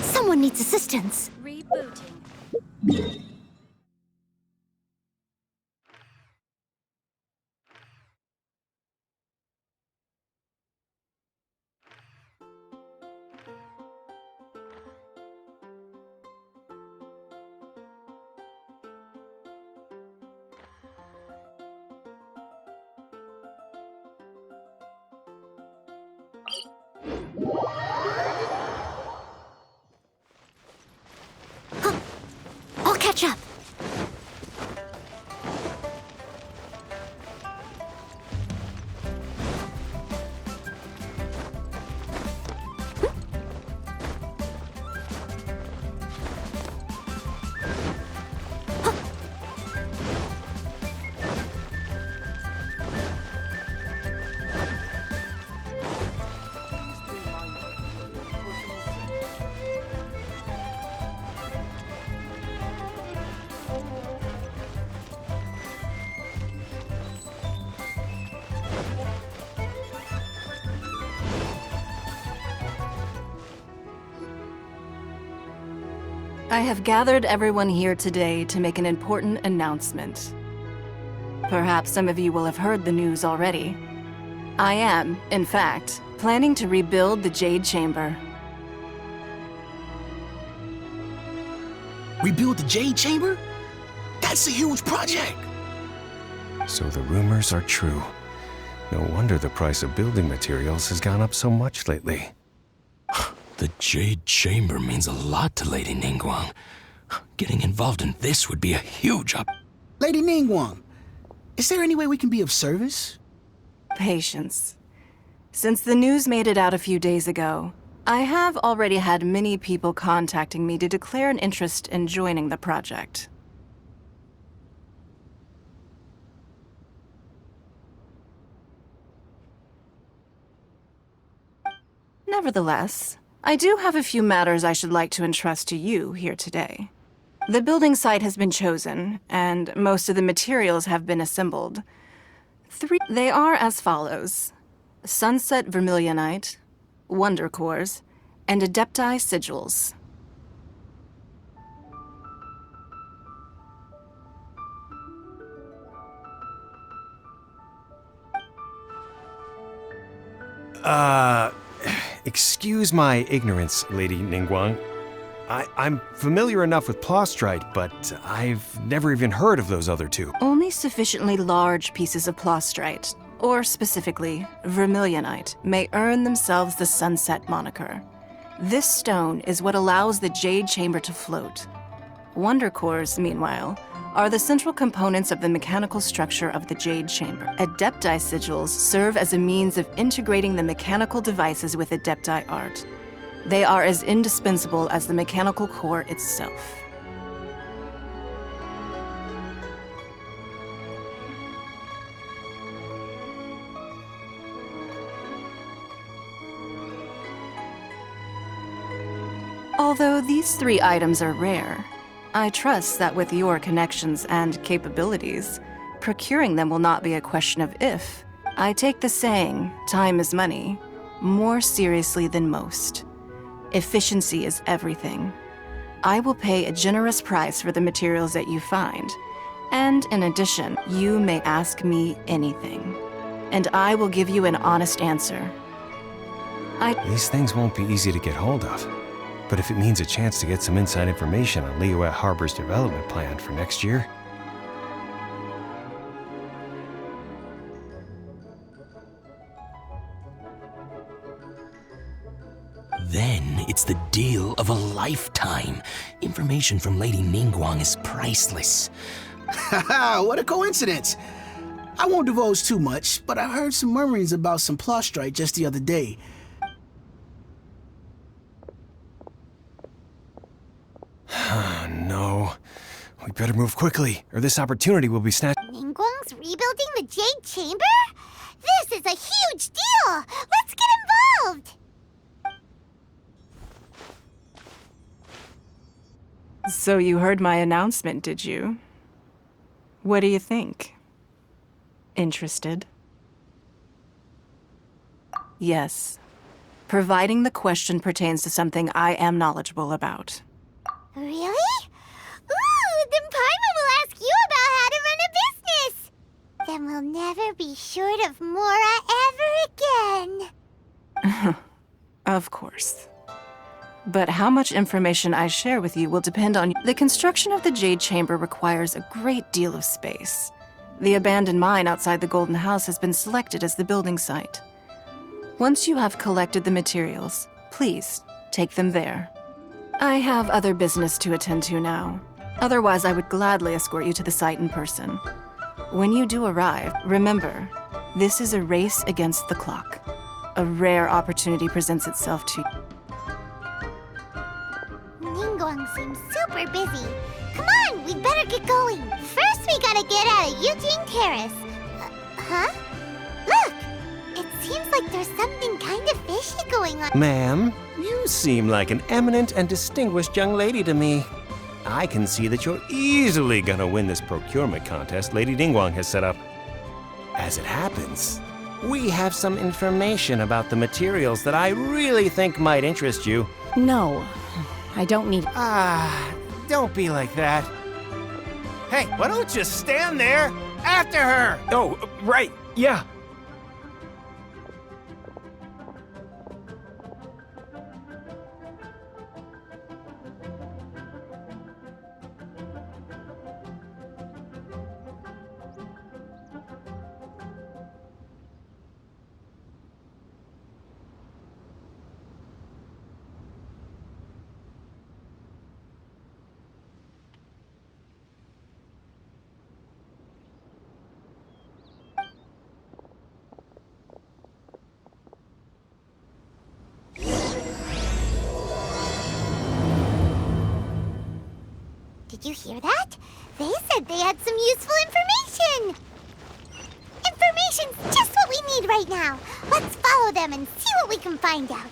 Someone needs assistance. Rebooting. I'll catch up. I have gathered everyone here today to make an important announcement. Perhaps some of you will have heard the news already. I am, in fact, planning to rebuild the Jade Chamber. Rebuild the Jade Chamber? That's a huge project! So the rumors are true. No wonder the price of building materials has gone up so much lately. The Jade Chamber means a lot to Lady Ningguang. Getting involved in this would be a huge Lady Ningguang, is there any way we can be of service? Patience. Since the news made it out a few days ago, I have already had many people contacting me to declare an interest in joining the project. Nevertheless, I do have a few matters I should like to entrust to you here today. The building site has been chosen, and most of the materials have been assembled. They are as follows: Sunset Vermilionite, Wonder Cores, and Adepti Sigils. Excuse my ignorance, Lady Ningguang. I'm familiar enough with Plostrite, but I've never even heard of those other two. Only sufficiently large pieces of Plostrite, or specifically Vermilionite, may earn themselves the Sunset moniker. This stone is what allows the Jade Chamber to float. Wonder Cores, meanwhile, are the central components of the mechanical structure of the Jade Chamber. Adepti Sigils serve as a means of integrating the mechanical devices with Adepti art. They are as indispensable as the mechanical core itself. Although these three items are rare, I trust that with your connections and capabilities, procuring them will not be a question of if. I take the saying, time is money, more seriously than most. Efficiency is everything. I will pay a generous price for the materials that you find, and in addition, you may ask me anything, and I will give you an honest answer. These things won't be easy to get hold of. But if it means a chance to get some inside information on Liyue Harbor's development plan for next year... then it's the deal of a lifetime. Information from Lady Ningguang is priceless. Haha, what a coincidence. I won't divulge too much, but I heard some murmurings about some plot strike just the other day. No. We better move quickly, or this opportunity will be snatched. Ningguang's rebuilding the Jade Chamber? This is a huge deal! Let's get involved! So you heard my announcement, did you? What do you think? Interested? Yes. Providing the question pertains to something I am knowledgeable about. Really? Ooh, then Paimon will ask you about how to run a business! Then we'll never be short of Mora ever again. Of course. But how much information I share with you will depend on... The construction of the Jade Chamber requires a great deal of space. The abandoned mine outside the Golden House has been selected as the building site. Once you have collected the materials, please take them there. I have other business to attend to now. Otherwise, I would gladly escort you to the site in person. When you do arrive, remember, this is a race against the clock. A rare opportunity presents itself to you. Ningguang seems super busy. Come on, we'd better get going. First, we gotta get out of Yujing Terrace. Huh? Look! It seems like there's something kind of fishy going on. Ma'am, you seem like an eminent and distinguished young lady to me. I can see that you're easily gonna win this procurement contest Lady Ningguang has set up. As it happens, we have some information about the materials that I really think might interest you. No, I don't need... Don't be like that. Hey, why don't you stand there after her? Oh, right, yeah. Did you hear that? They said they had some useful information! Information's just what we need right now. Let's follow them and see what we can find out.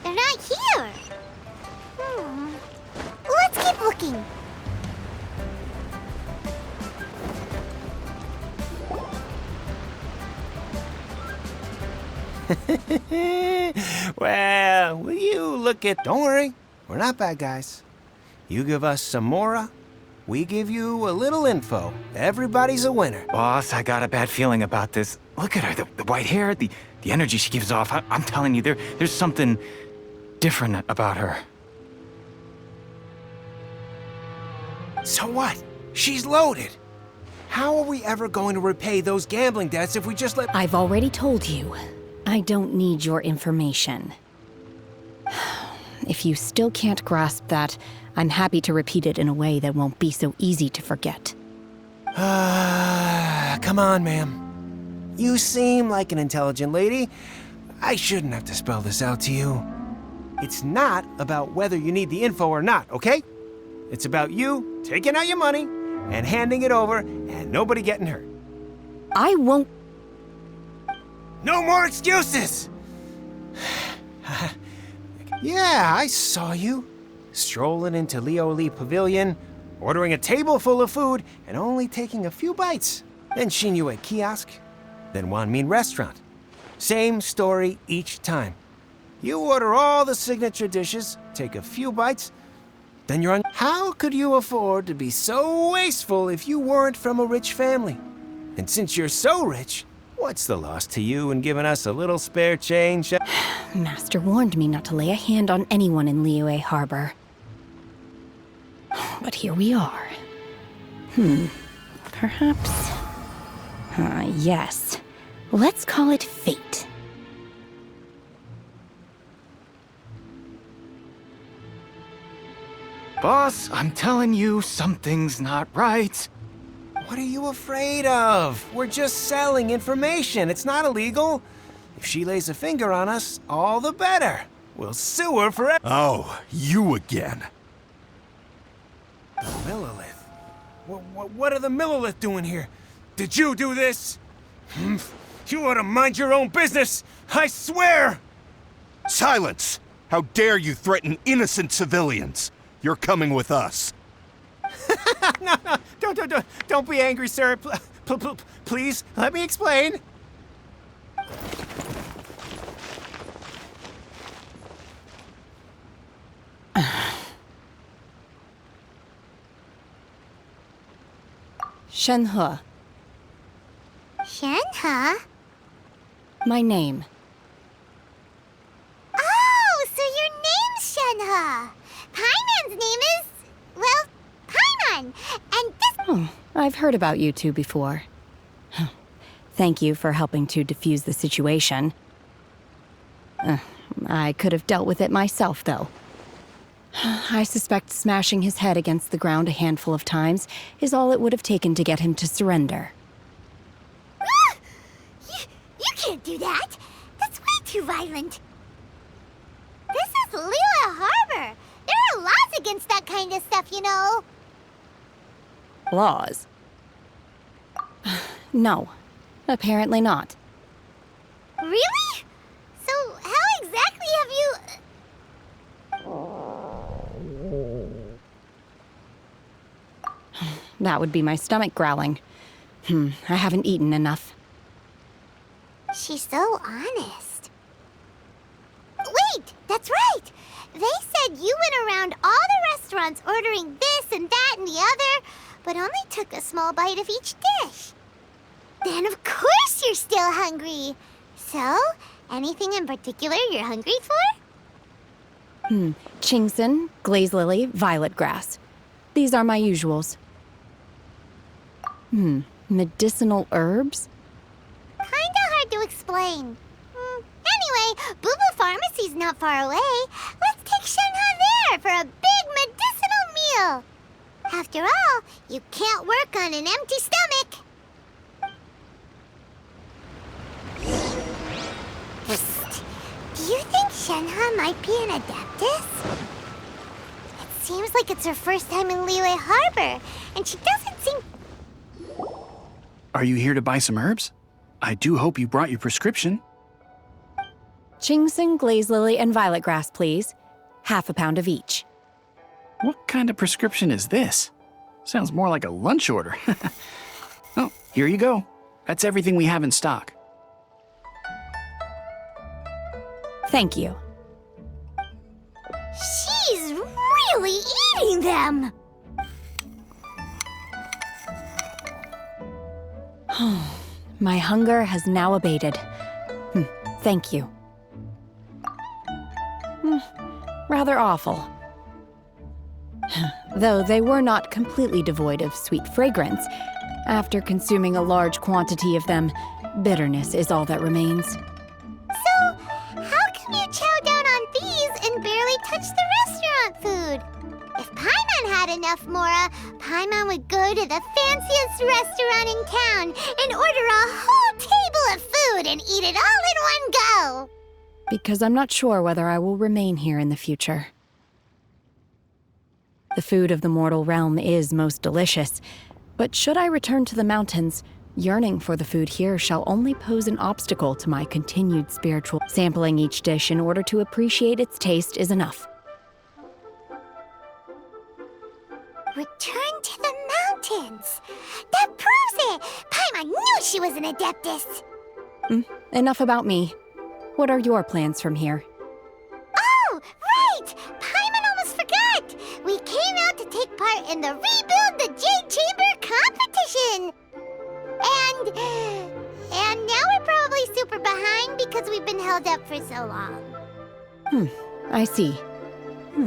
They're not here. Let's keep looking. Well, will you look at... Don't worry, we're not bad guys. You give us some Mora, we give you a little info. Everybody's a winner. Boss, I got a bad feeling about this. Look at her, the white hair, the energy she gives off. I'm telling you, there's something different about her. So what? She's loaded. How are we ever going to repay those gambling debts if we just let... I've already told you. I don't need your information. If you still can't grasp that, I'm happy to repeat it in a way that won't be so easy to forget. Come on, ma'am. You seem like an intelligent lady. I shouldn't have to spell this out to you. It's not about whether you need the info or not, okay? It's about you taking out your money and handing it over and nobody getting hurt. I won't... No more excuses! Yeah, I saw you. Strolling into Leo Lee Pavilion, ordering a table full of food, and only taking a few bites. Then Xinyue Kiosk, then Wanmin Restaurant. Same story each time. You order all the signature dishes, take a few bites, then you're on... How could you afford to be so wasteful if you weren't from a rich family? And since you're so rich, What's the loss to you in giving us a little spare change? Master warned me not to lay a hand on anyone in Liyue Harbor. But here we are. Perhaps... yes. Let's call it fate. Boss, I'm telling you, something's not right. What are you afraid of? We're just selling information. It's not illegal. If she lays a finger on us, all the better. We'll sue her forever. Oh, you again. The Millilith. What are the Millilith doing here? Did you do this? You ought to mind your own business. I swear! Silence! How dare you threaten innocent civilians? You're coming with us. No, don't be angry, sir. Please, let me explain. Shenhe, Shenhe? my name. Oh, so your name's Shenhe. Paimon's name is, well, Paimon. And this... Oh, I've heard about you two before. Thank you for helping to defuse the situation. I could have dealt with it myself, though. I suspect smashing his head against the ground a handful of times is all it would have taken to get him to surrender. You can't do that. That's way too violent. This is Liyue Harbor. There are laws against that kind of stuff, you know. Laws? No, apparently not. Really? So how exactly have you... That would be my stomach growling. I haven't eaten enough. She's so honest. Wait, that's right. They said you went around all the restaurants ordering this and that and the other, but only took a small bite of each dish. Then of course you're still hungry. So, anything in particular you're hungry for? Chingson, glaze lily, violet grass. These are my usuals. Medicinal herbs? Kinda hard to explain. Anyway, Boo Boo Pharmacy's not far away. Let's take Shenhe there for a big medicinal meal. After all, you can't work on an empty stomach. Psst. Do you think Shenhe might be an Adeptus? It seems like it's her first time in Liyue Harbor, and she doesn't seem... Are you here to buy some herbs? I do hope you brought your prescription. Chingson, glaze lily, and violet grass, please. Half a pound of each. What kind of prescription is this? Sounds more like a lunch order. Oh, here you go. That's everything we have in stock. Thank you. She's really eating them! My hunger has now abated. Thank you. Rather awful. Though they were not completely devoid of sweet fragrance. After consuming a large quantity of them, bitterness is all that remains. So, how can you chow down on these and barely touch the restaurant food? If Paimon had enough Mora, Paimon would go to the fanciest restaurant in town and order a whole table of food and eat it all in one go. Because I'm not sure whether I will remain here in the future. The food of the mortal realm is most delicious, but should I return to the mountains, yearning for the food here shall only pose an obstacle to my continued spiritual. Sampling each dish in order to appreciate its taste is enough. Return to the mountains. That proves it. Paimon knew she was an Adeptus. Enough about me. What are your plans from here? Oh, right! Paimon almost forgot! We came out to take part in the Rebuild the Jade Chamber competition! And now because we've been held up for so long. I see.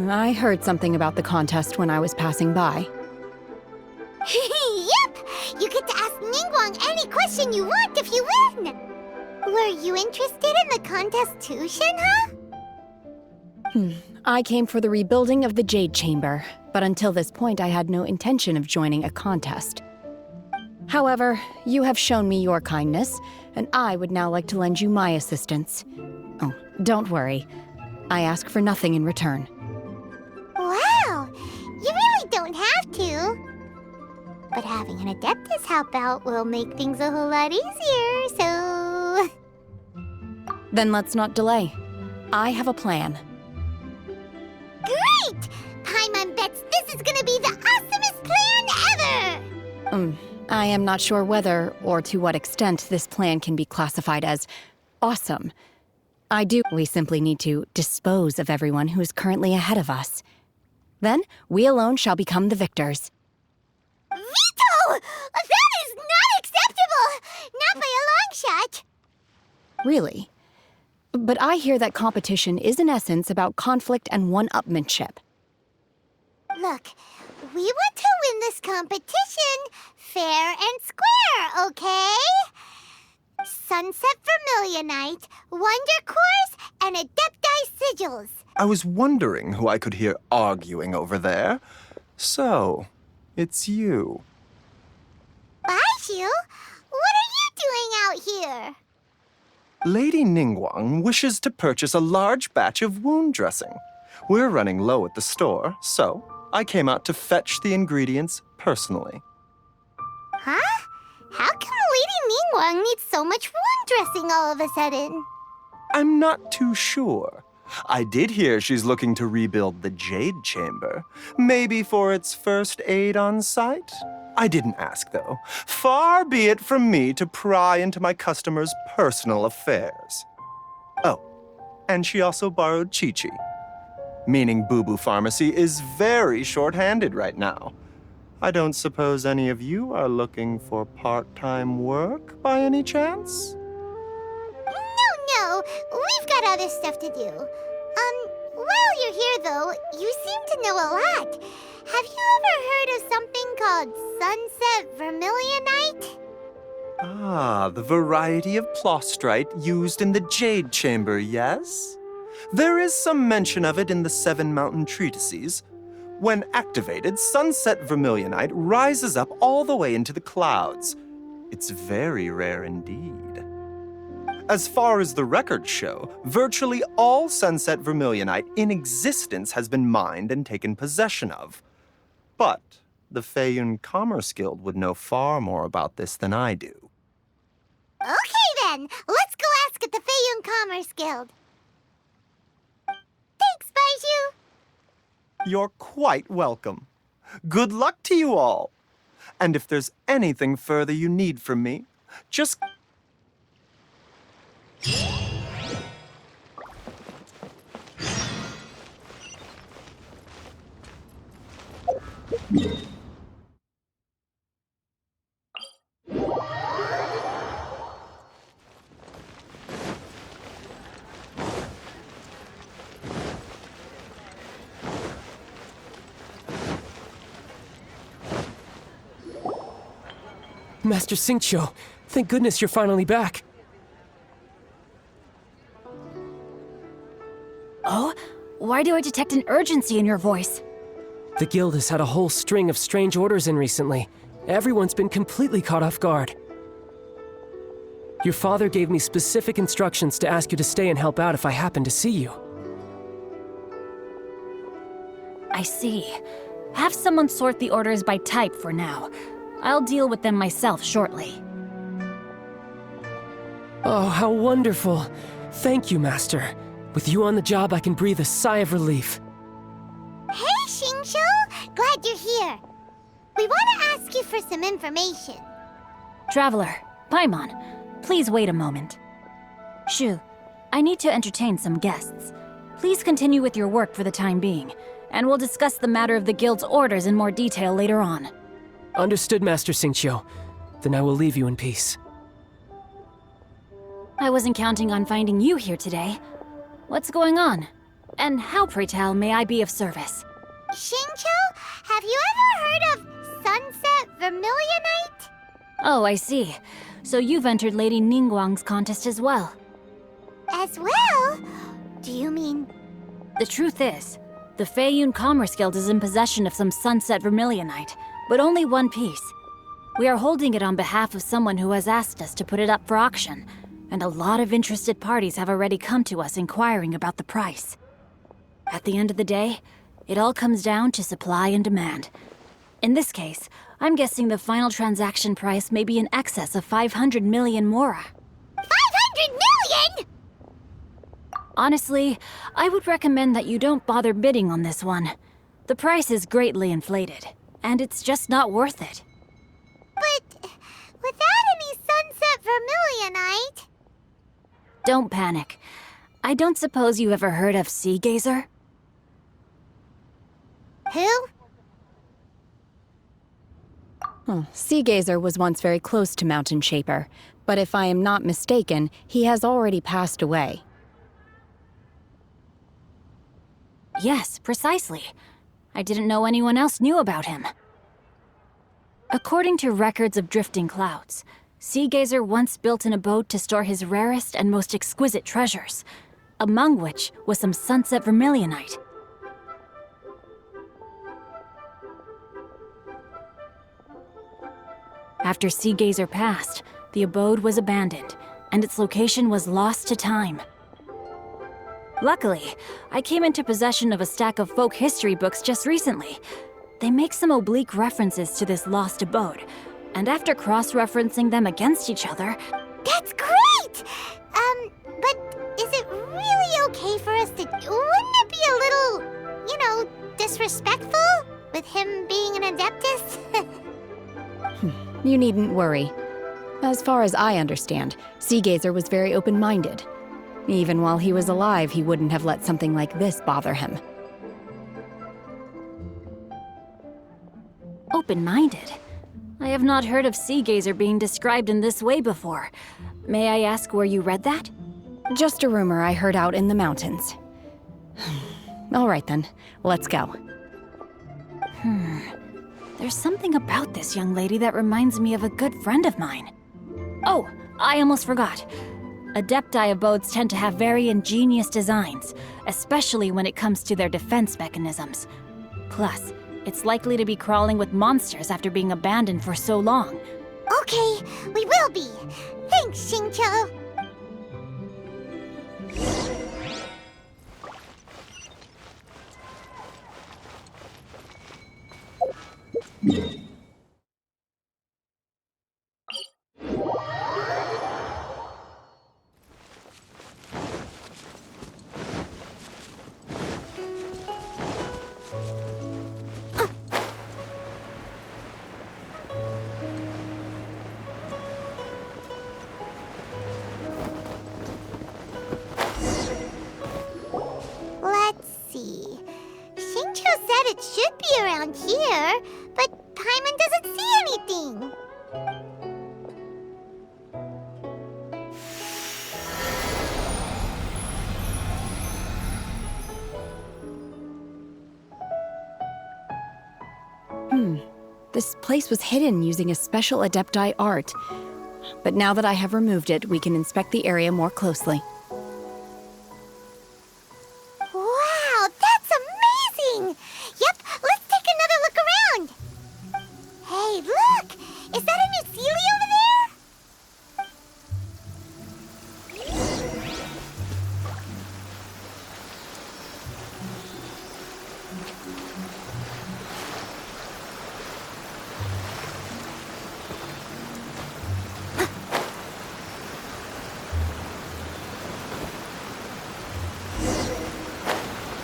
I heard something about the contest when I was passing by. Yep! You get to ask Ningguang any question you want if you win! Were you interested in the contest too, Shenhe? I came for the rebuilding of the Jade Chamber, but until this point I had no intention of joining a contest. However, you have shown me your kindness, and I would now like to lend you my assistance. Oh, don't worry. I ask for nothing in return. Wow! You really don't have to. But having an Adeptus help out will make things a whole lot easier, so... Then let's not delay. I have a plan. Great! Paimon bets this is gonna be the awesomest plan ever! I am not sure whether or to what extent this plan can be classified as awesome. We simply need to dispose of everyone who is currently ahead of us. Then, we alone shall become the victors. Veto! That is not acceptable! Not by a long shot! Really? But I hear that competition is in essence about conflict and one-upmanship. Look, we want to win this competition fair and square, okay? Sunset Vermilionite, Wonder Cores, and Adepti Sigils. I was wondering who I could hear arguing over there. So, it's you. Baizhu? What are you doing out here? Lady Ningguang wishes to purchase a large batch of wound dressing. We're running low at the store, so I came out to fetch the ingredients personally. Huh? How come Lady Ningguang needs so much wound dressing all of a sudden? I'm not too sure. I did hear she's looking to rebuild the Jade Chamber. Maybe for its first aid on site? I didn't ask, though. Far be it from me to pry into my customers' personal affairs. Oh, and she also borrowed Chi-Chi. Meaning Boo Boo Pharmacy is very short-handed right now. I don't suppose any of you are looking for part-time work by any chance? No, we've got other stuff to do. While you're here though, you seem to know a lot. Have you ever heard of something called Sunset Vermilionite? Ah, the variety of plostrite used in the Jade Chamber, yes? There is some mention of it in the Seven Mountain Treatises. When activated, Sunset Vermilionite rises up all the way into the clouds. It's very rare indeed. As far as the records show, virtually all Sunset Vermilionite in existence has been mined and taken possession of. But the Feiyun Commerce Guild would know far more about this than I do. Okay then, let's go ask at the Feiyun Commerce Guild. Thanks, Baizhu. You're quite welcome. Good luck to you all. And if there's anything further you need from me, just... Master Xingqiu, thank goodness you're finally back. Oh? Why do I detect an urgency in your voice? The guild has had a whole string of strange orders in recently. Everyone's been completely caught off guard. Your father gave me specific instructions to ask you to stay and help out if I happen to see you. I see. Have someone sort the orders by type for now. I'll deal with them myself shortly. Oh, how wonderful. Thank you, Master. With you on the job, I can breathe a sigh of relief. Hey, Xingqiu! Glad you're here. We want to ask you for some information. Traveler, Paimon, please wait a moment. Shu, I need to entertain some guests. Please continue with your work for the time being, and we'll discuss the matter of the guild's orders in more detail later on. Understood, Master Xingqiu. Then I will leave you in peace. I wasn't counting on finding you here today. What's going on? And how, pray tell, may I be of service? Xingqiu, have you ever heard of Sunset Vermilionite? Oh, I see. So you've entered Lady Ningguang's contest as well. As well? Do you mean... The truth is, the Feiyun Commerce Guild is in possession of some Sunset Vermilionite, but only one piece. We are holding it on behalf of someone who has asked us to put it up for auction, and a lot of interested parties have already come to us inquiring about the price. At the end of the day, it all comes down to supply and demand. In this case, I'm guessing the final transaction price may be in excess of 500 million mora. 500 million?! Honestly, I would recommend that you don't bother bidding on this one. The price is greatly inflated, and it's just not worth it. But without any Sunset Vermilionite... Don't panic. I don't suppose you ever heard of Sea Gazer? Who? Sea Gazer was once very close to Mountain Shaper, but if I am not mistaken, he has already passed away. Yes, precisely. I didn't know anyone else knew about him. According to records of drifting clouds, Sea Gazer once built an abode to store his rarest and most exquisite treasures, among which was some Sunset Vermilionite. After Sea Gazer passed, the abode was abandoned, and its location was lost to time. Luckily, I came into possession of a stack of folk history books just recently. They make some oblique references to this lost abode, and after cross-referencing them against each other... That's great! But is it really okay for us to... Wouldn't it be a little, disrespectful? With him being an Adeptus? You needn't worry. As far as I understand, Sea Gazer was very open-minded. Even while he was alive, he wouldn't have let something like this bother him. Open-minded? I have not heard of Sea Gazer being described in this way before. May I ask where you read that? Just a rumor I heard out in the mountains. All right then, let's go. There's something about this young lady that reminds me of a good friend of mine. Oh, I almost forgot. Adepti abodes tend to have very ingenious designs, especially when it comes to their defense mechanisms. Plus, it's likely to be crawling with monsters after being abandoned for so long. Okay, we will be. Thanks, Xingqiu. Let's see. Xingqiu said it should be around here, but Paimon doesn't see anything. This place was hidden using a special Adepti art. But now that I have removed it, we can inspect the area more closely. Wow, that's amazing! Yep, let's take another look around. Hey, look! Is that a new Sealy over there?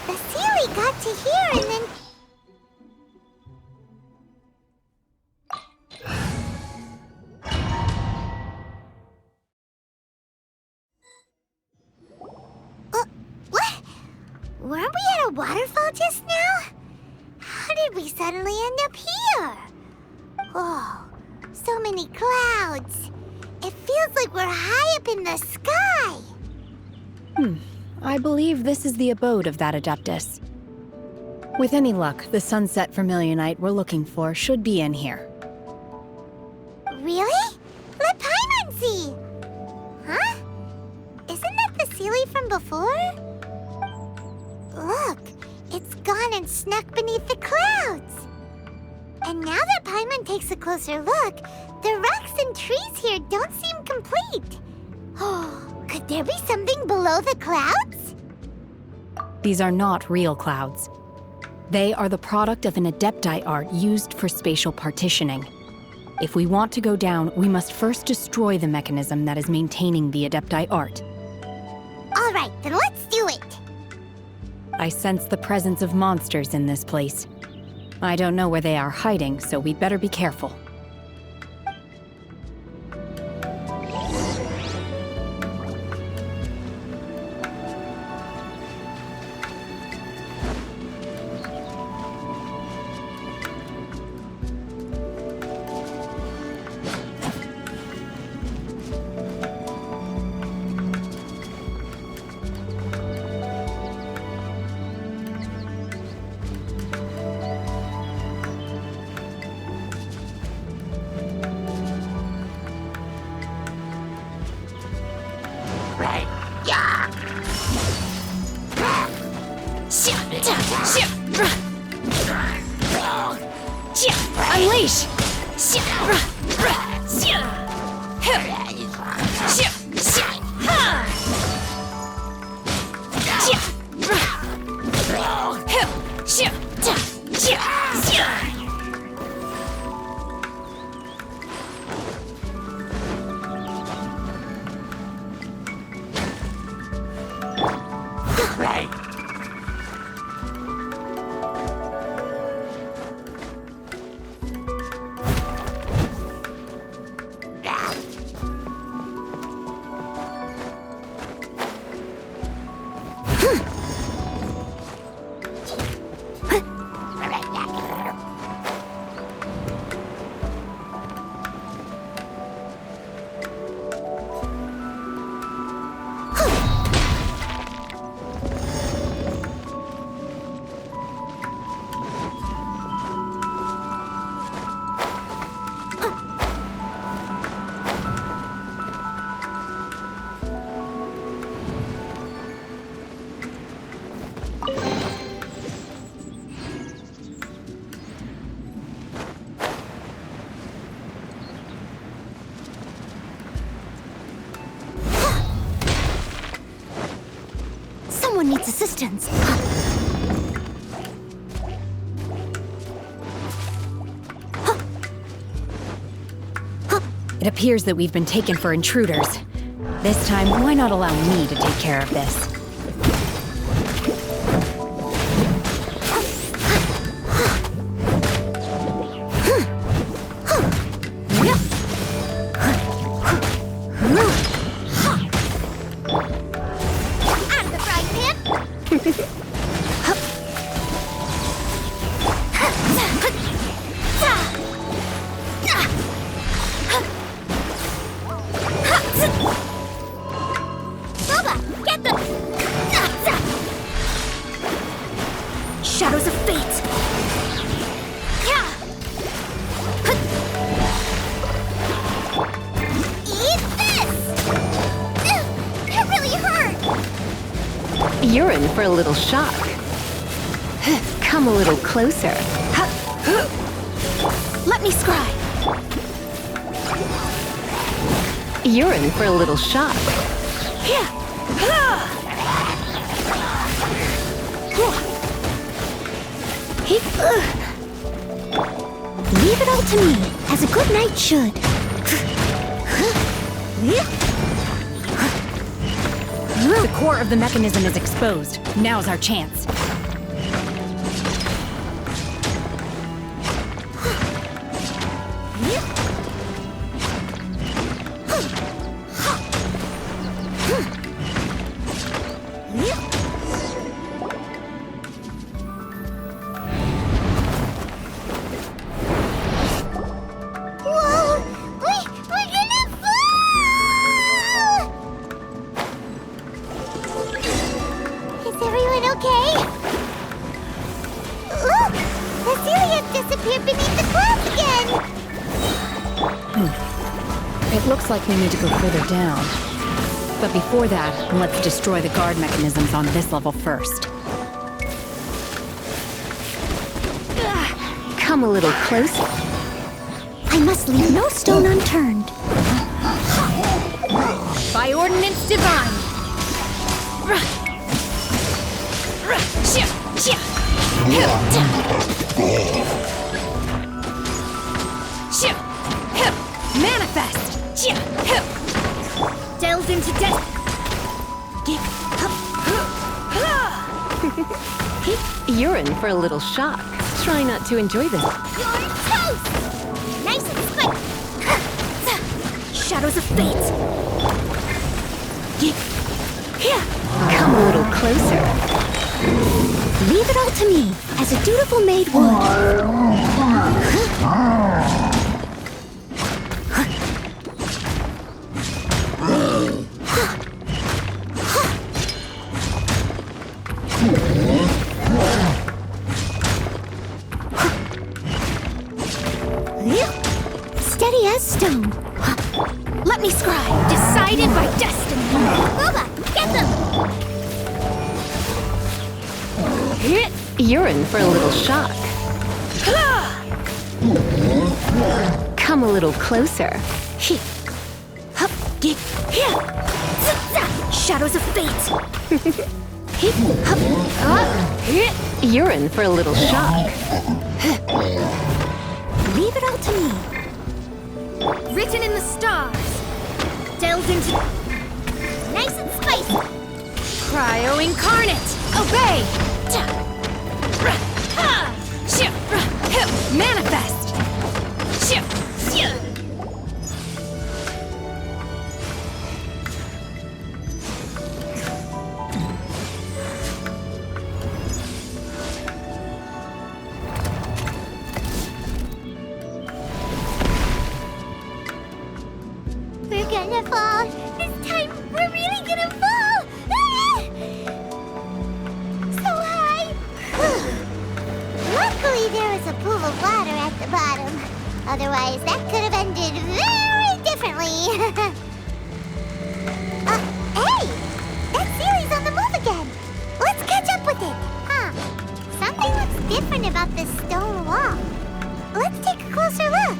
The Sealy got to here and then... What? Weren't we at a waterfall just now? How did we suddenly end up here? Oh, so many clouds. It feels like we're high up in the sky. I believe this is the abode of that Adeptus. With any luck, the sunset vermilionite we're looking for should be in here. Really? Let Paimon see! Huh? Isn't that the Sealy from before? Look, it's gone and snuck beneath the clouds. And now that Paimon takes a closer look, the rocks and trees here don't seem complete. Oh, could there be something below the clouds? These are not real clouds. They are the product of an Adepti art used for spatial partitioning. If we want to go down, we must first destroy the mechanism that is maintaining the Adepti art. All right, then let's do it. I sense the presence of monsters in this place. I don't know where they are hiding, so we'd better be careful. Unleash! Someone needs assistance. It appears that we've been taken for intruders. This time, why not allow me to take care of this? Shadows of fate! Eat this! It really hurt! You're in for a little shock. Come a little closer. Let me scry! You're in for a little shock. Leave it all to me, as a good knight should. The core of the mechanism is exposed. Now's our chance. Whoa! We're gonna fly! Looks like we need to go further down. But before that, let's destroy the guard mechanisms on this level first. Come a little closer. I must leave no stone unturned. By ordinance divine. Manifest. Delves into death. You're in for a little shock. Try not to enjoy this. You're toast! Nice and spicy. Shadows of fate. Come a little closer. Leave it all to me, as a dutiful maid would. Steady as stone. Let me scribe. Decided by destiny. Boba, get them! You're in for a little shock. Come a little closer. Shadows of fate. You're in for a little shock. Leave it all to me. Written in the stars. Delves into Nice and spicy. cryo incarnate. Obey. Manifest. We're gonna fall. This time, we're really gonna fall. Ah! So high. Luckily, there was a pool of water at the bottom. Otherwise, that could have ended very differently. Hey! That Sealy's on the move again. Let's catch up with it. Huh. Something looks different about this stone wall. Let's take a closer look.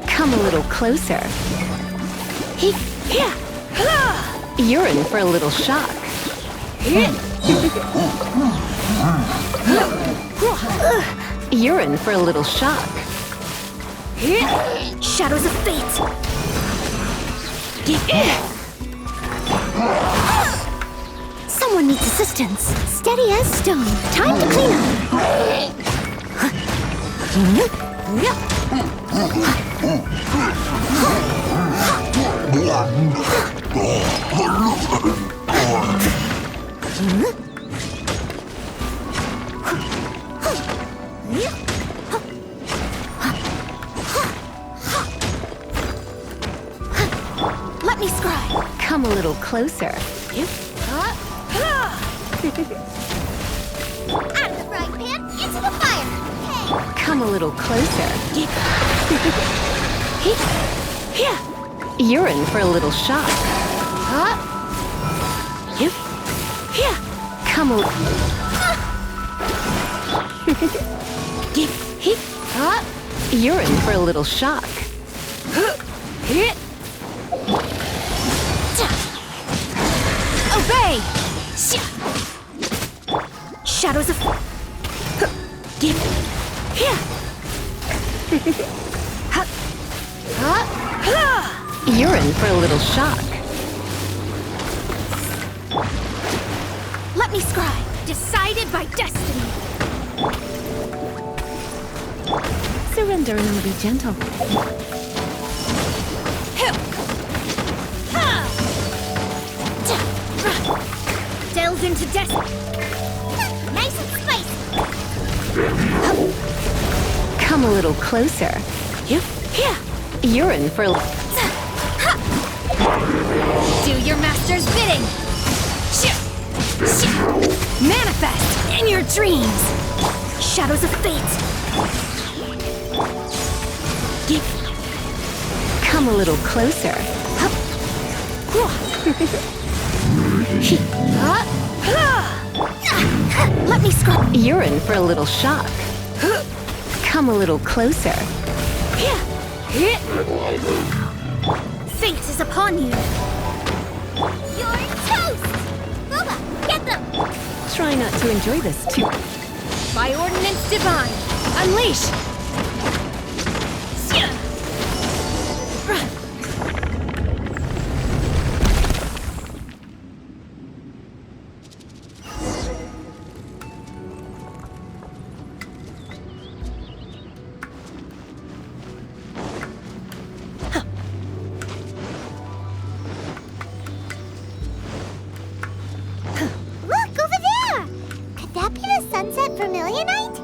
Come a little closer. You're in for a little shock. You're in for a little shock. Shadows of fate! Someone needs assistance. Steady as stone. Time to clean Let me scribe! Come a little closer. Out of the frying pan, into the fire. Okay. Come a little closer. You're in for a little shock. Come a You're in for a little shock. Obey! Shadows of... You're in for a little shock. Let me scribe! Decided by destiny! Surrender and I'll be gentle. Delve into destiny! Nice and spicy. Come a little closer. You're in for a... Do your master's bidding! Manifest in your dreams! Shadows of fate! Come a little closer. Let me scrub. You're in for a little shock. Come a little closer. Fate is upon you. You're toast! Boba, get them! Try not to enjoy this too. By ordinance divine, unleash! Look, over there! Could that be the sunset vermilionite?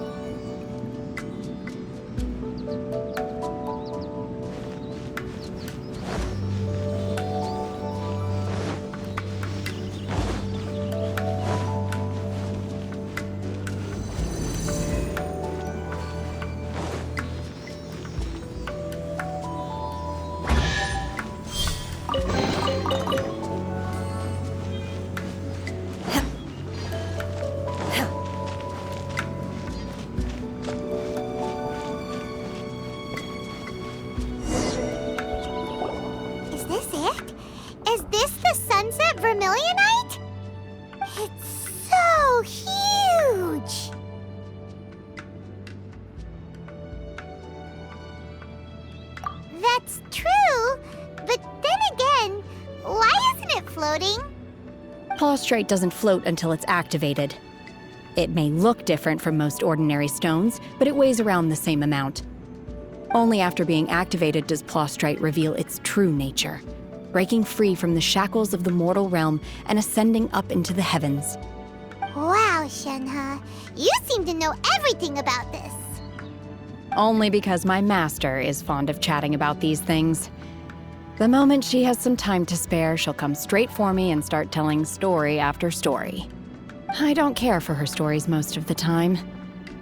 Is this it? Is this the sunset vermilionite? It's so huge! That's true, but then again, why isn't it floating? Plaustrite doesn't float until it's activated. It may look different from most ordinary stones, but it weighs around the same amount. Only after being activated does Plaustrite reveal its true nature, breaking free from the shackles of the mortal realm and ascending up into the heavens. Wow, Shenhe, you seem to know everything about this. Only because my master is fond of chatting about these things. The moment she has some time to spare, she'll come straight for me and start telling story after story. I don't care for her stories most of the time.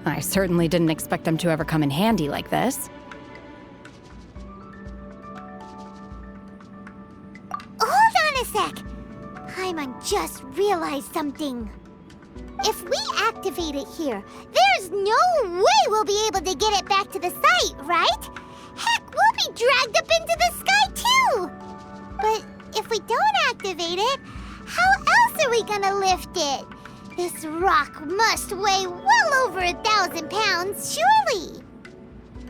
I certainly didn't expect them to ever come in handy like this. Hold on a sec! Paimon just realized something. If we activate it here, there's no way we'll be able to get it back to the site, right? Heck, we'll be dragged up into the sky too! But if we don't activate it, how else are we gonna lift it? This rock must weigh well over 1,000 pounds, surely!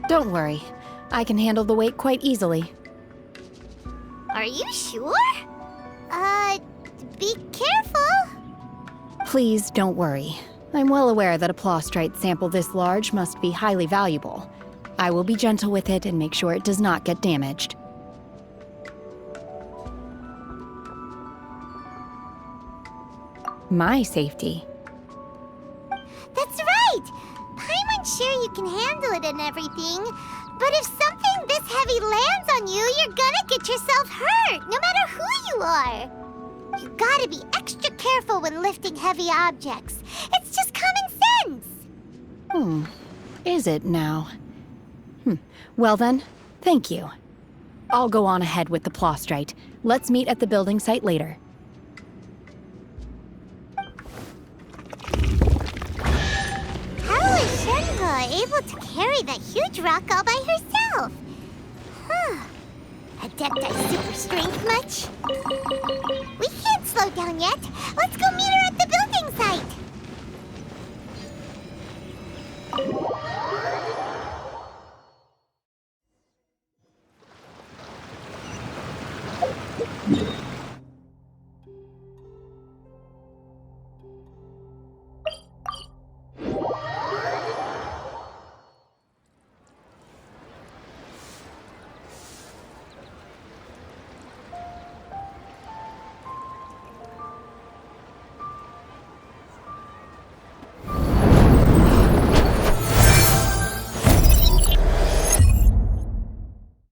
Don't worry. I can handle the weight quite easily. Are you sure? Be careful! Please don't worry. I'm well aware that a plostrite sample this large must be highly valuable. I will be gentle with it and make sure it does not get damaged. My safety. That's right! Paimon's sure you can handle it and everything, but if something this heavy lands on you, you're gonna get yourself hurt, no matter who you are. You gotta be extra careful when lifting heavy objects. It's just common sense! Is it now? Well then, thank you. I'll go on ahead with the plostrite. Let's meet at the building site later. How is Shenhe able to carry that huge rock all by herself? Adepti super strength much? We can't slow down yet. Let's go meet her at the building site.